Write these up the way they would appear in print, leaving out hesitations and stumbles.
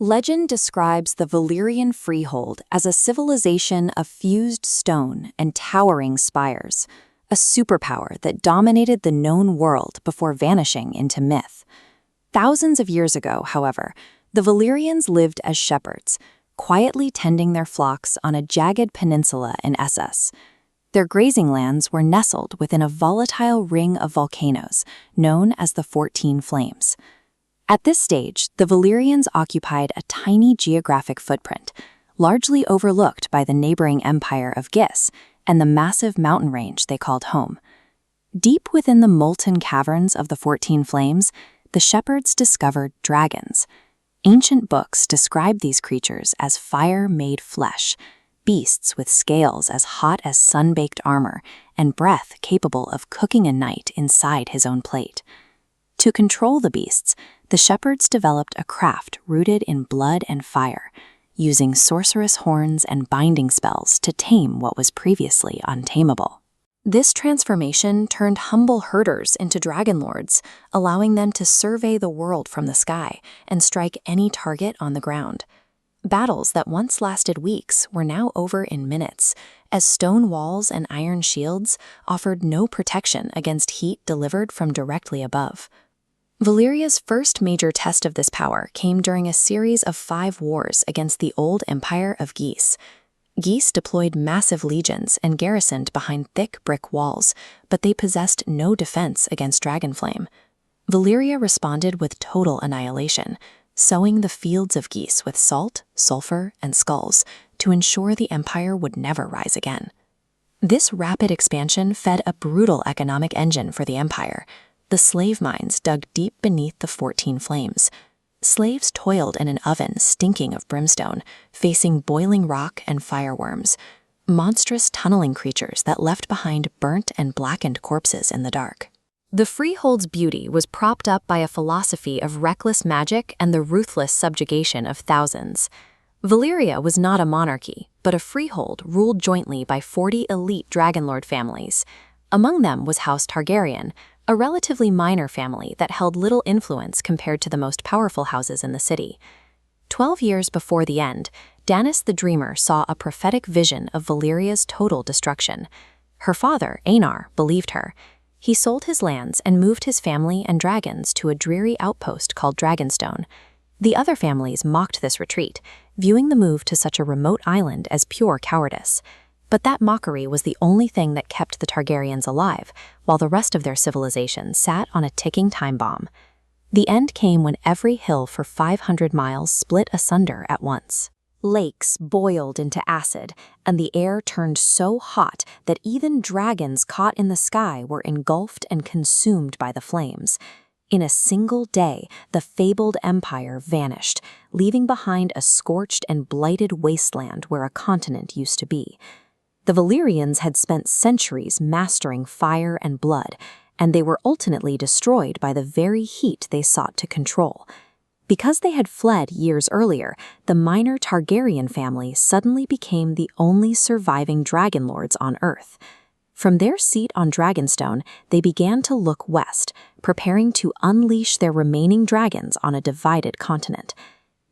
Legend describes the Valyrian Freehold as a civilization of fused stone and towering spires, a superpower that dominated the known world before vanishing into myth. Thousands of years ago, however, the Valyrians lived as shepherds, quietly tending their flocks on a jagged peninsula in Essos. Their grazing lands were nestled within a volatile ring of volcanoes known as the 14 Flames. At this stage, the Valyrians occupied a tiny geographic footprint, largely overlooked by the neighboring empire of Gis and the massive mountain range they called home. Deep within the molten caverns of the 14 Flames, the shepherds discovered dragons. Ancient books describe these creatures as fire-made flesh, beasts with scales as hot as sun-baked armor and breath capable of cooking a knight inside his own plate. To control the beasts, the shepherds developed a craft rooted in blood and fire, using sorcerous horns and binding spells to tame what was previously untamable. This transformation turned humble herders into dragonlords, allowing them to survey the world from the sky and strike any target on the ground. Battles that once lasted weeks were now over in minutes, as stone walls and iron shields offered no protection against heat delivered from directly above. Valyria's first major test of this power came during a series of 5 wars against the Old Empire of Gis. Gis deployed massive legions and garrisoned behind thick brick walls, but they possessed no defense against Dragonflame. Valyria responded with total annihilation, sowing the fields of Gis with salt, sulfur, and skulls to ensure the empire would never rise again. This rapid expansion fed a brutal economic engine for the empire. The slave mines dug deep beneath the 14 Flames. Slaves toiled in an oven stinking of brimstone, facing boiling rock and fireworms, monstrous tunneling creatures that left behind burnt and blackened corpses in the dark. The Freehold's beauty was propped up by a philosophy of reckless magic and the ruthless subjugation of thousands. Valyria was not a monarchy, but a freehold ruled jointly by 40 elite dragonlord families. Among them was House Targaryen, a relatively minor family that held little influence compared to the most powerful houses in the city. 12 years before the end, Danis the Dreamer saw a prophetic vision of Valyria's total destruction. Her father, Aenar, believed her. He sold his lands and moved his family and dragons to a dreary outpost called Dragonstone. The other families mocked this retreat, viewing the move to such a remote island as pure cowardice. But that mockery was the only thing that kept the Targaryens alive, while the rest of their civilization sat on a ticking time bomb. The end came when every hill for 500 miles split asunder at once. Lakes boiled into acid, and the air turned so hot that even dragons caught in the sky were engulfed and consumed by the flames. In a single day, the fabled empire vanished, leaving behind a scorched and blighted wasteland where a continent used to be. The Valyrians had spent centuries mastering fire and blood, and they were ultimately destroyed by the very heat they sought to control. Because they had fled years earlier, the minor Targaryen family suddenly became the only surviving dragonlords on Earth. From their seat on Dragonstone, they began to look west, preparing to unleash their remaining dragons on a divided continent.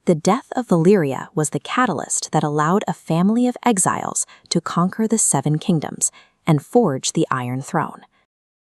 The death of Valyria was the catalyst that allowed a family of exiles to conquer the 7 kingdoms and forge the Iron Throne.